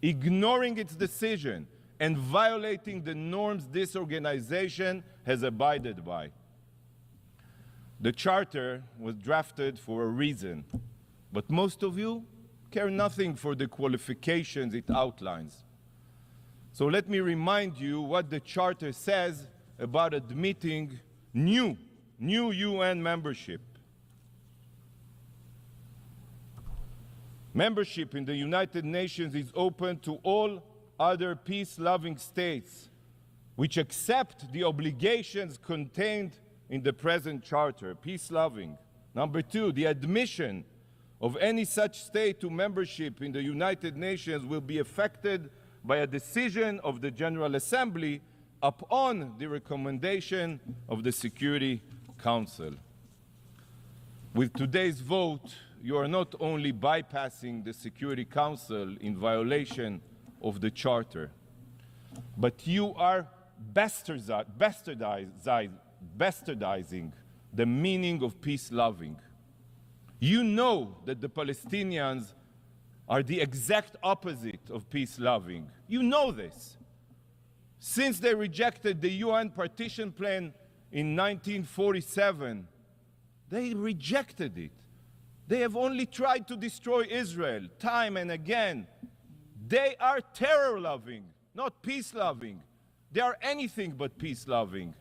ignoring its decision, and violating the norms this organization has abided by. The Charter was drafted for a reason, but most of you care nothing for the qualifications it outlines. So let me remind you what the Charter says about admitting new UN membership. Membership in the United Nations is open to all other peace-loving states which accept the obligations contained in the present Charter, peace-loving. Number two, the admission of any such state to membership in the United Nations will be affected by a decision of the General Assembly upon the recommendation of the Security Council. With today's vote, you are not only bypassing the Security Council in violation of the Charter, but you are bastardizing the meaning of peace-loving. You know that the Palestinians are the exact opposite of peace-loving. You know this. Since they rejected the UN partition plan in 1947, they rejected it. They have only tried to destroy Israel time and again. They are terror-loving, not peace-loving. They are anything but peace-loving.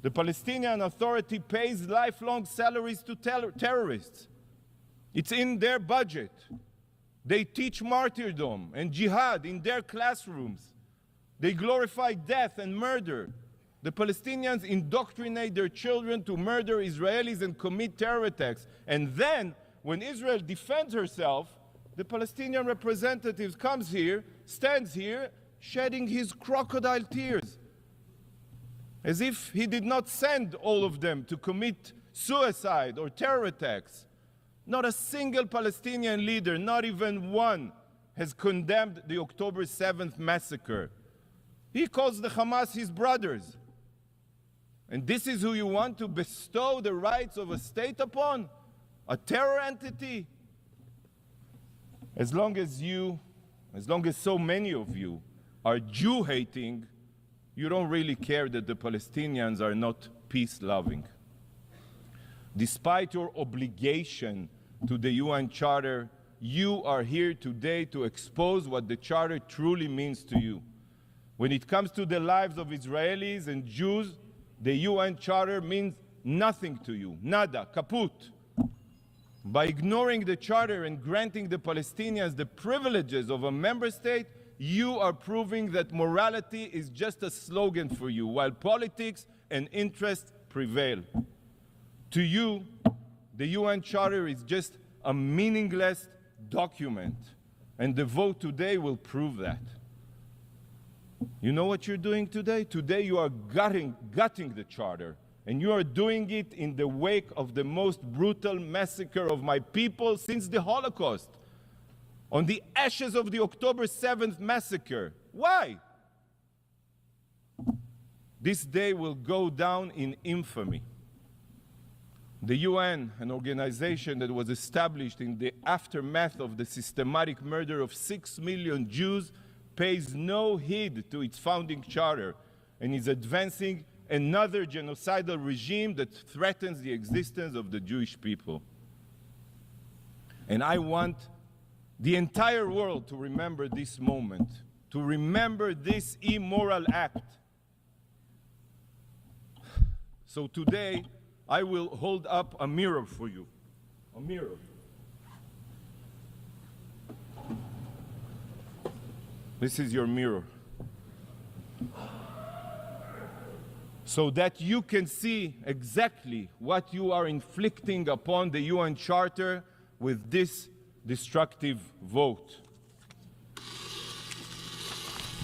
The Palestinian Authority pays lifelong salaries to terrorists. It's in their budget. They teach martyrdom and jihad in their classrooms. They glorify death and murder. The Palestinians indoctrinate their children to murder Israelis and commit terror attacks. And then, when Israel defends herself, the Palestinian representative comes here, stands here, shedding his crocodile tears, as if he did not send all of them to commit suicide or terror attacks. Not a single Palestinian leader, not even one, has condemned the October 7th massacre. He calls the Hamas his brothers. And this is who you want to bestow the rights of a state upon? A terror entity? As long as so many of you are Jew-hating, you don't really care that the Palestinians are not peace-loving. Despite your obligation to the UN Charter, you are here today to expose what the Charter truly means to you. When it comes to the lives of Israelis and Jews, the UN Charter means nothing to you. Nada, kaput. By ignoring the Charter and granting the Palestinians the privileges of a member state, you are proving that morality is just a slogan for you, while politics and interest prevail. To you, the UN Charter is just a meaningless document, and the vote today will prove that. You know what you're doing today? Today you are gutting the Charter, and you are doing it in the wake of the most brutal massacre of my people since the Holocaust, on the ashes of the October 7th massacre. Why? This day will go down in infamy. The UN, an organization that was established in the aftermath of the systematic murder of 6 million Jews, pays no heed to its founding charter and is advancing another genocidal regime that threatens the existence of the Jewish people. And I want the entire world to remember this moment, to remember this immoral act. So today, I will hold up a mirror for you, a mirror. This is your mirror. So that you can see exactly what you are inflicting upon the UN Charter with this destructive vote.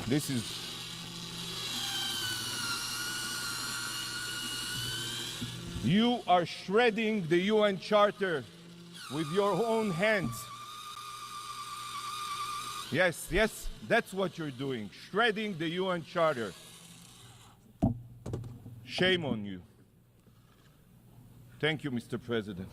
This is you are shredding the UN Charter with your own hands. Yes, yes, that's what you're doing, shredding the UN Charter. Shame on you. Thank you, Mr. President.